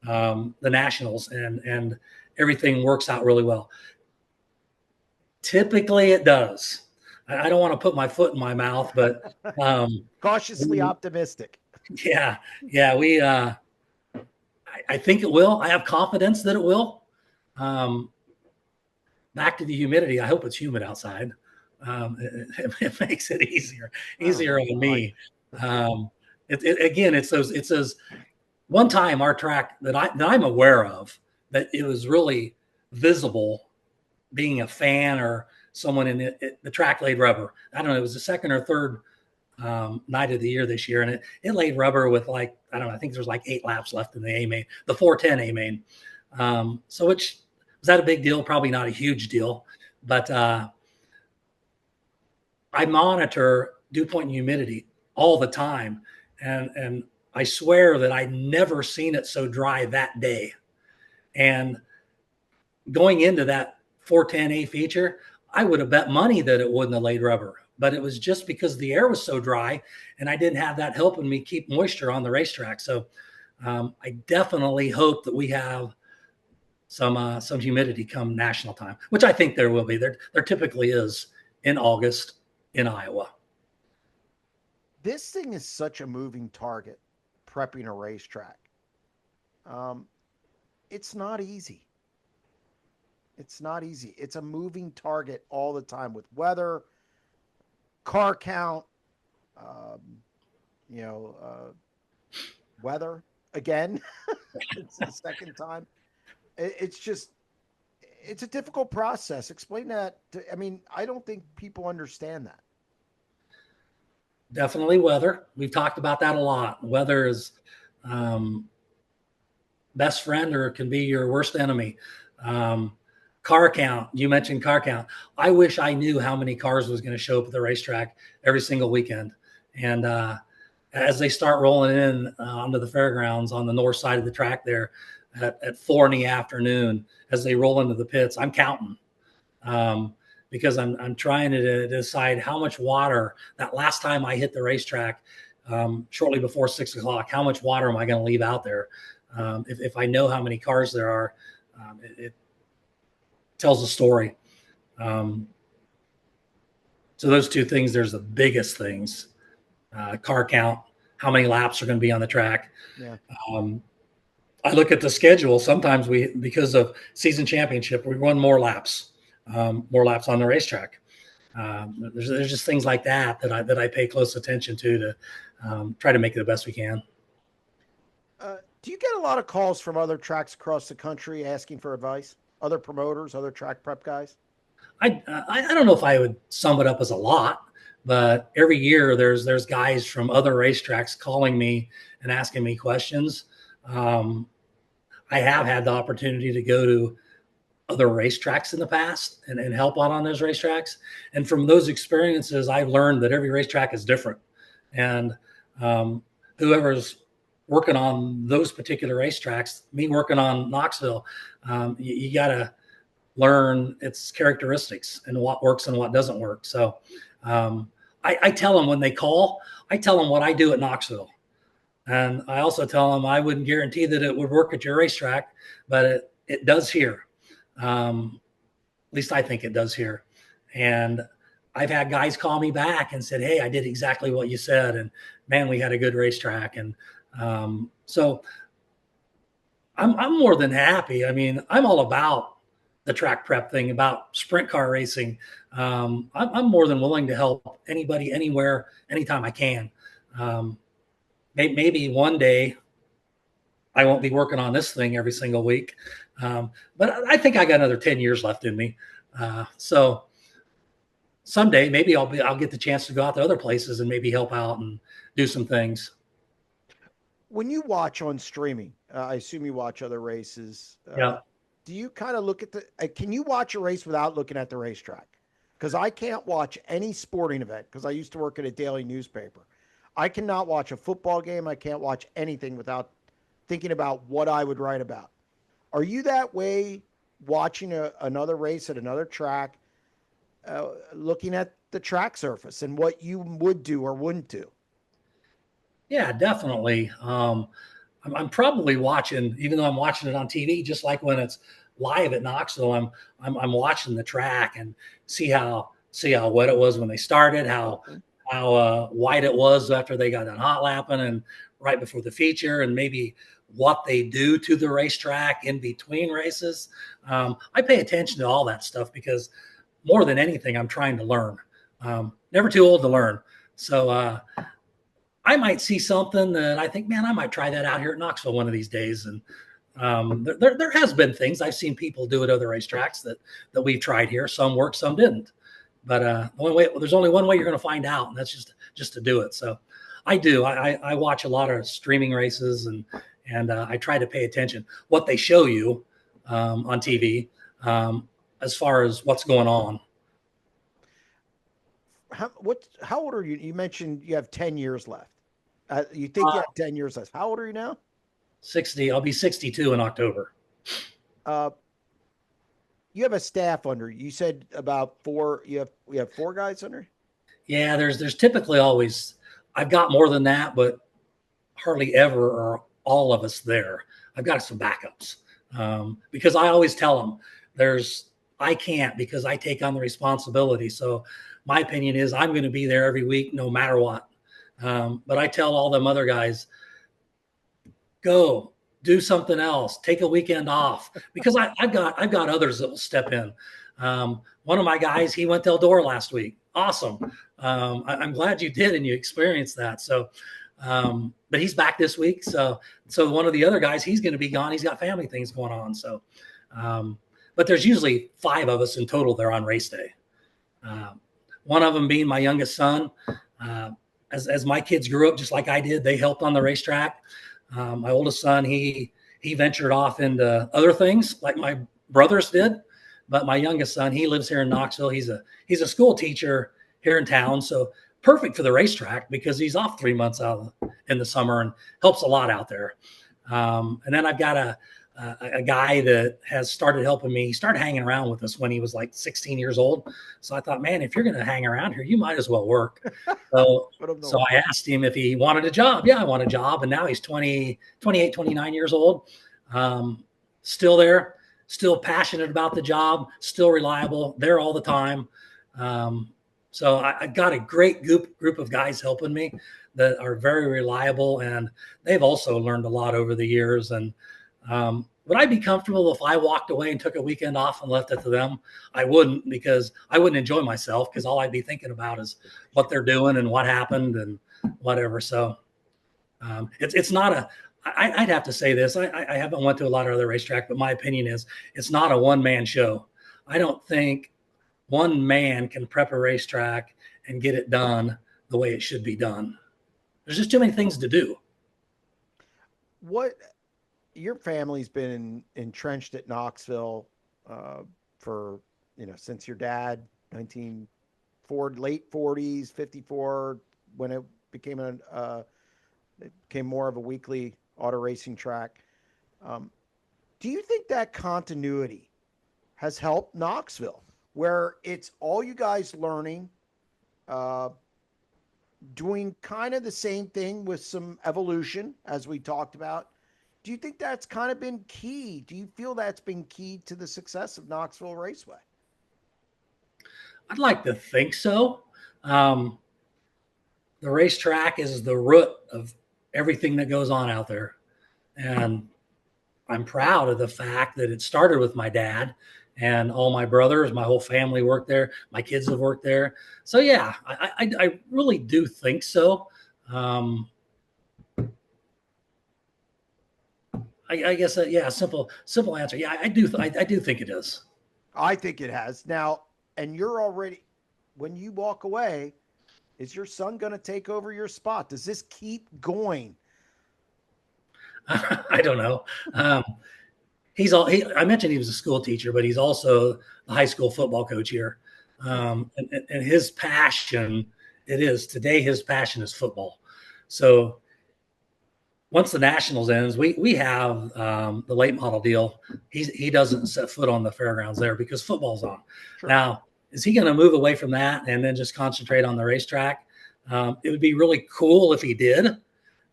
the Nationals, and everything works out really well. Typically it does. I don't want to put my foot in my mouth, but cautiously optimistic. Yeah. We, I think it will. I have confidence that it will. Back to the humidity. I hope it's humid outside. It makes it easier on me. It's those one time our track that I'm aware of that it was really visible, being a fan or someone in the track laid rubber. I don't know. It was the second or third night of the year this year, and it laid rubber with I think there's 8 laps left in the A main, the 410 A main. So which was that a big deal? Probably not a huge deal, but I monitor dew point and humidity all the time, and I swear that I never seen it so dry that day. And going into that 410A feature, I would have bet money that it wouldn't have laid rubber, but it was just because the air was so dry and I didn't have that helping me keep moisture on the racetrack. So I definitely hope that we have some humidity come national time, which I think there will be. There typically is in August. in Iowa. This thing is such a moving target, prepping a racetrack. It's not easy. It's not easy. It's a moving target all the time with weather, car count, um, weather again. It's the second time. It's just, it's a difficult process. Explain that. I don't think people understand that. Definitely weather. We've talked about that a lot. Weather is best friend or it can be your worst enemy. Car count. You mentioned car count. I wish I knew how many cars was going to show up at the racetrack every single weekend. And as they start rolling in onto the fairgrounds on the north side of the track there at 4 in the afternoon, as they roll into the pits, I'm counting. Because I'm trying to decide how much water that last time I hit the racetrack shortly before 6 o'clock, how much water am I going to leave out there? If I know how many cars there are, it tells a story. So those two things, there's the biggest things, car count, how many laps are going to be on the track. Yeah. I look at the schedule. Sometimes because of season championship, we run more laps on the racetrack. There's just things like that I pay close attention to try to make it the best we can. Do you get a lot of calls from other tracks across the country asking for advice? Other promoters, other track prep guys? I don't know if I would sum it up as a lot, but every year there's guys from other racetracks calling me and asking me questions. I have had the opportunity to go to other racetracks in the past and help out on those racetracks. And from those experiences, I've learned that every racetrack is different. And whoever's working on those particular racetracks, me working on Knoxville, you got to learn its characteristics and what works and what doesn't work. So I tell them when they call, I tell them what I do at Knoxville. And I also tell them I wouldn't guarantee that it would work at your racetrack, but it does here. At least I think it does here. And I've had guys call me back and said, hey, I did exactly what you said. And man, we had a good racetrack. And so I'm more than happy. I mean, I'm all about the track prep thing, about sprint car racing. I'm more than willing to help anybody, anywhere, anytime I can. Maybe one day I won't be working on this thing every single week. But I think I got another 10 years left in me. So someday maybe I'll get the chance to go out to other places and maybe help out and do some things. When you watch on streaming, I assume you watch other races. Yeah. Do you kind of look at can you watch a race without looking at the racetrack? Because I can't watch any sporting event because I used to work at a daily newspaper. I cannot watch a football game. I can't watch anything without thinking about what I would write about. Are you that way watching another race at another track, looking at the track surface and what you would do or wouldn't do? Yeah, definitely. I'm probably watching, even though I'm watching it on TV, just like when it's live at Knoxville, I'm watching the track and see how wet it was when they started, how wide it was after they got done hot lapping and right before the feature, and maybe what they do to the racetrack in between races. I pay attention to all that stuff because more than anything, I'm trying to learn. Never too old to learn. So I might see something that I think, man, I might try that out here at Knoxville one of these days. And there has been things I've seen people do at other racetracks that we've tried here. Some worked, some didn't. But there's only one way you're going to find out, and that's just to do it. So I do. I watch a lot of streaming races, and I try to pay attention what they show you on TV as far as what's going on. How old are you? You mentioned you have 10 years left. You think you have 10 years left. How old are you now? 60. I'll be 62 in October. You have a staff under you. You said about 4. We have 4 guys under. Yeah, there's typically always. I've got more than that, but hardly ever are all of us there. I've got some backups because I always tell them I can't because I take on the responsibility. So my opinion is I'm going to be there every week, no matter what. But I tell all them other guys, go do something else, take a weekend off, because I've got others that will step in. One of my guys, he went to Eldora last week. Awesome. I'm glad you did and you experienced that. So, but he's back this week. So one of the other guys, he's going to be gone. He's got family things going on. So, but there's usually 5 of us in total there on race day. One of them being my youngest son. As my kids grew up, just like I did, they helped on the racetrack. My oldest son, he ventured off into other things like my brothers did. But my youngest son, he lives here in Knoxville. He's a school teacher here in town. So perfect for the racetrack because he's off 3 months out in the summer and helps a lot out there. And then I've got a guy that has started helping me. He started hanging around with us when he was like 16 years old. So I thought, man, if you're going to hang around here, you might as well work. So I asked him if he wanted a job. Yeah, I want a job. And now he's 28, 29 years old. Still there, still passionate about the job, still reliable, there all the time. So I got a great group of guys helping me that are very reliable, and they've also learned a lot over the years. And would I be comfortable if I walked away and took a weekend off and left it to them? I wouldn't, because I wouldn't enjoy myself, because all I'd be thinking about is what they're doing and what happened and whatever. So it's not a, I'd have to say this. I haven't went to a lot of other racetrack, but my opinion is it's not a one-man show. I don't think one man can prep a racetrack and get it done the way it should be done. There's just too many things to do. What your family's been entrenched at Knoxville for, since your dad, late 40s, 54, when it became more of a weekly auto racing track. Do you think that continuity has helped Knoxville, where it's all you guys learning, doing kind of the same thing with some evolution, as we talked about? Do you think that's kind of been key? Do you feel that's been key to the success of Knoxville Raceway? I'd like to think so. The racetrack is the root of everything that goes on out there. And I'm proud of the fact that it started with my dad, and all my brothers, my whole family worked there. My kids have worked there. So yeah, I really do think so. I guess, yeah, simple answer. Yeah, I do think it is. I think it has. Now, and you're already, when you walk away, is your son going to take over your spot? Does this keep going? I don't know. I mentioned he was a school teacher, but he's also the high school football coach here. And his passion, his passion is football. So once the Nationals ends, we have the late model deal. He doesn't set foot on the fairgrounds there because football's on. Sure. Now, is he going to move away from that and then just concentrate on the racetrack? It would be really cool if he did.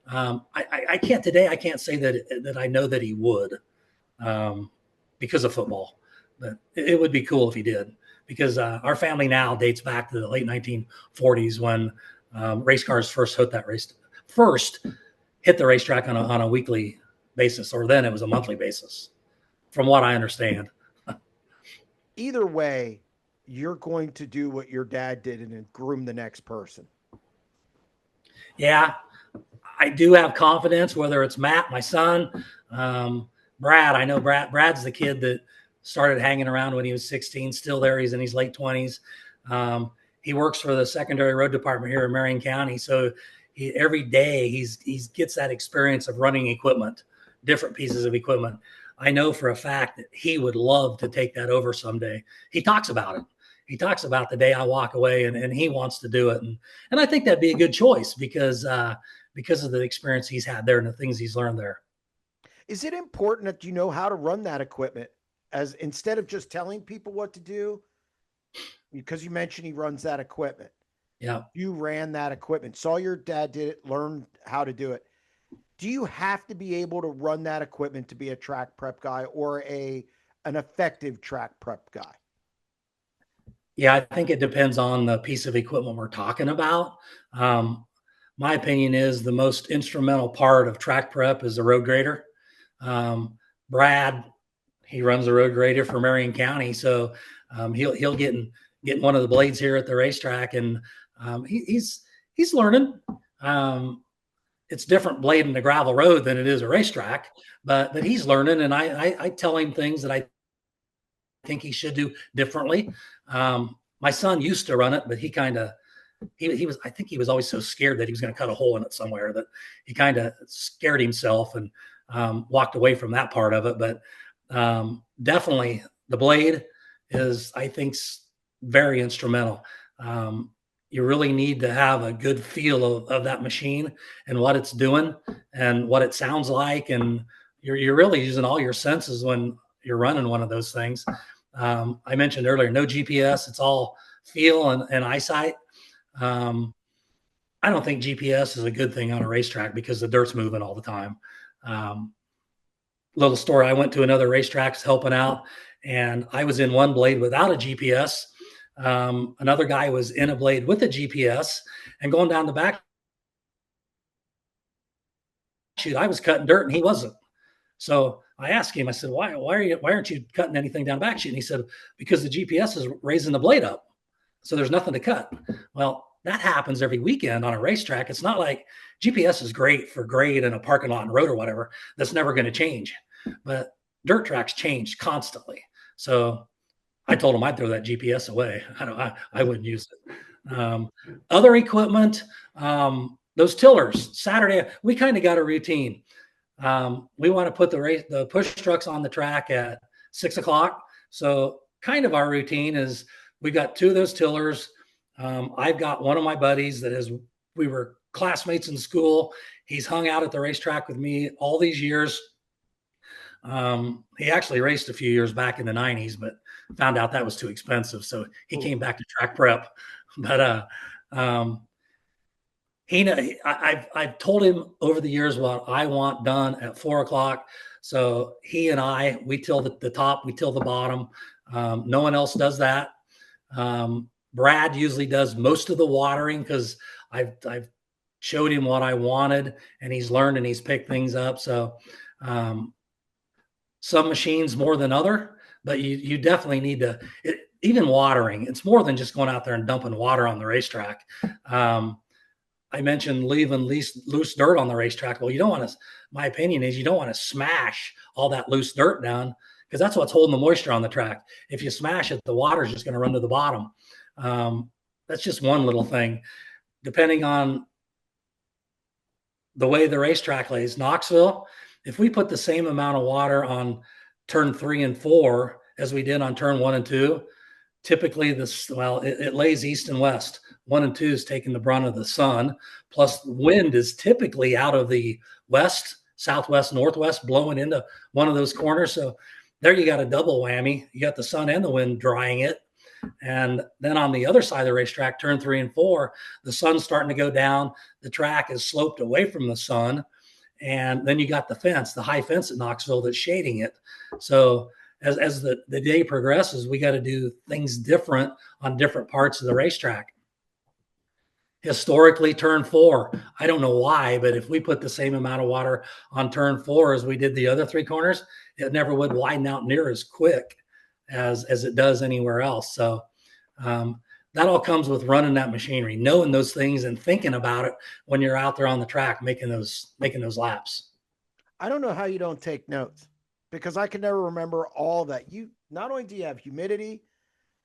I can't say that I know that he would, because of football, but it would be cool if he did, because our family now dates back to the late 1940s when race cars first hit the racetrack on a weekly basis, or then it was a monthly basis, from what I understand. Either way, you're going to do what your dad did and groom the next person. Yeah, I do have confidence, whether it's Matt, my son, Brad. I know Brad's the kid that started hanging around when he was 16, still there. He's in his late 20s. He works for the secondary road department here in Marion County. So every day he gets that experience of running equipment, different pieces of equipment. I know for a fact that he would love to take that over someday. He talks about it. He talks about the day I walk away, and he wants to do it. And I think that'd be a good choice because of the experience he's had there and the things he's learned there. Is it important that you know how to run that equipment, as instead of just telling people what to do? Because you mentioned he runs that equipment. Yeah. You ran that equipment, saw your dad did it, learned how to do it. Do you have to be able to run that equipment to be a track prep guy or an effective track prep guy? Yeah, I think it depends on the piece of equipment we're talking about. Um, my opinion is the most instrumental part of track prep is the road grader. Brad, he runs the road grader for Marion County, so he'll get one of the blades here at the racetrack, and he's learning. It's different blading the gravel road than it is a racetrack, but he's learning, and I tell him things that I think he should do differently. My son used to run it, but he was, I think he was always so scared that he was going to cut a hole in it somewhere that he kind of scared himself and walked away from that part of it. But definitely the blade is, I think, very instrumental. You really need to have a good feel of that machine and what it's doing and what it sounds like. And you're really using all your senses when you're running one of those things. I mentioned earlier, no GPS. It's all feel and eyesight. I don't think GPS is a good thing on a racetrack because the dirt's moving all the time. Little story, I went to another racetrack helping out, and I was in one blade without a GPS. Another guy was in a blade with a GPS, and going down the back chute, I was cutting dirt and he wasn't. So I asked him, I said, why aren't you cutting anything down back chute? And he said, because the GPS is raising the blade up. So there's nothing to cut. Well, that happens every weekend on a racetrack. It's not like GPS is great for grade in a parking lot and road or whatever. That's never going to change. But dirt tracks change constantly. So I told him I'd throw that GPS away. I wouldn't use it. Other equipment, those tillers. Saturday, we kind of got a routine. We want to put the push trucks on the track at 6 o'clock. So kind of our routine is we got two of those tillers. I've got one of my buddies we were classmates in school. He's hung out at the racetrack with me all these years. He actually raced a few years back in the 90s, but found out that was too expensive. So he came back to track prep. But I've told him over the years what I want done at 4 o'clock. So he and we till the top, we till the bottom. No one else does that. Brad usually does most of the watering because I've showed him what I wanted, and he's learned and he's picked things up. So some machines more than other, but you definitely need to, even watering. It's more than just going out there and dumping water on the racetrack. I mentioned leaving loose dirt on the racetrack. Well, you don't want to, my opinion is you don't want to smash all that loose dirt down because that's what's holding the moisture on the track. If you smash it, the water is just going to run to the bottom. That's just one little thing. Depending on the way the racetrack lays, Knoxville, if we put the same amount of water on turn 3 and 4 as we did on turn 1 and 2, typically it lays east and west. 1 and 2 is taking the brunt of the sun, plus the wind is typically out of the west, southwest, northwest, blowing into one of those corners. So there you got a double whammy. You got the sun and the wind drying it. And then on the other side of the racetrack, turn 3 and 4, the sun's starting to go down. The track is sloped away from the sun. And then you got the high fence at Knoxville that's shading it. So as the day progresses, we got to do things different on different parts of the racetrack. Historically, turn 4, I don't know why, but if we put the same amount of water on turn 4 as we did the other 3 corners, it never would widen out near as quick as it does anywhere else. So that all comes with running that machinery, knowing those things and thinking about it when you're out there on the track making those laps. I don't know how you don't take notes because I can never remember all that. You not only do you have humidity,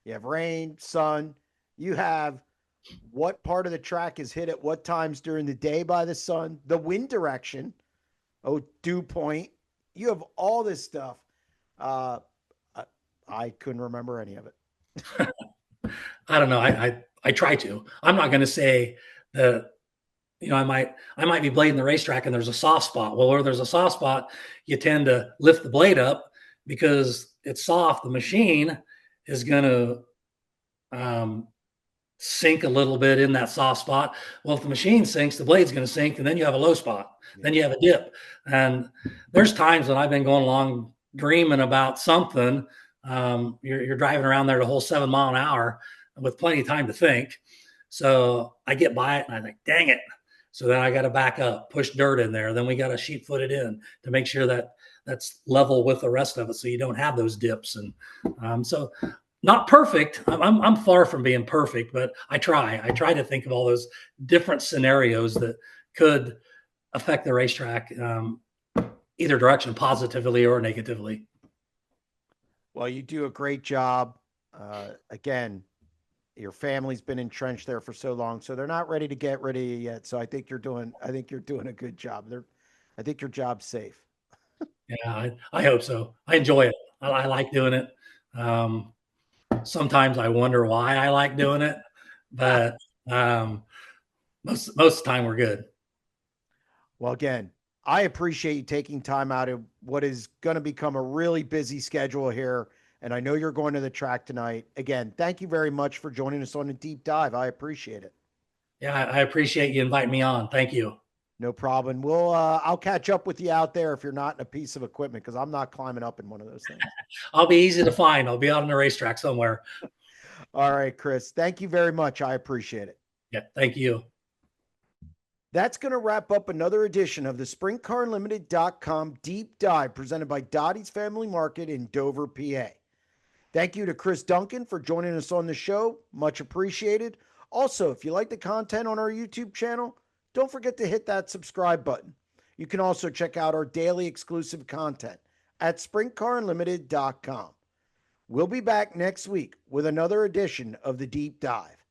you have rain, sun, you have what part of the track is hit at what times during the day by the sun, the wind direction, dew point. You have all this stuff. I couldn't remember any of it. I don't know. I try to. I'm not going to say that, I might be blading the racetrack and there's a soft spot. Well, where there's a soft spot, you tend to lift the blade up because it's soft. The machine is going to sink a little bit in that soft spot. Well, if the machine sinks, the blade's going to sink, and then you have a low spot. Then you have a dip. And there's times when I've been going along dreaming about something. You're driving around there the whole 7 mile an hour with plenty of time to think. So I get by it and I think, dang it. So then I got to back up, push dirt in there. Then we got to sheet foot it in to make sure that that's level with the rest of it, so you don't have those dips. And so not perfect. I'm far from being perfect, but I try. I try to think of all those different scenarios that could affect the racetrack either direction, positively or negatively. Well, you do a great job. Again, your family's been entrenched there for so long, so they're not ready to get rid of you yet. So I think you're doing a good job. I think your job's safe. Yeah, I hope so. I enjoy it. I like doing it. Sometimes I wonder why I like doing it, but most of the time we're good. Well, again, I appreciate you taking time out of what is going to become a really busy schedule here. And I know you're going to the track tonight. Again, thank you very much for joining us on the deep dive. I appreciate it. Yeah, I appreciate you inviting me on. Thank you. No problem. I'll catch up with you out there if you're not in a piece of equipment, because I'm not climbing up in one of those things. I'll be easy to find. I'll be out on the racetrack somewhere. All right, Chris. Thank you very much. I appreciate it. Yeah, thank you. That's going to wrap up another edition of the SprintCarUnlimited.com deep dive presented by Dottie's Family Market in Dover, PA. Thank you to Chris Dunkin for joining us on the show. Much appreciated. Also, if you like the content on our YouTube channel, don't forget to hit that subscribe button. You can also check out our daily exclusive content at SprintCarUnlimited.com. We'll be back next week with another edition of the Deep Dive.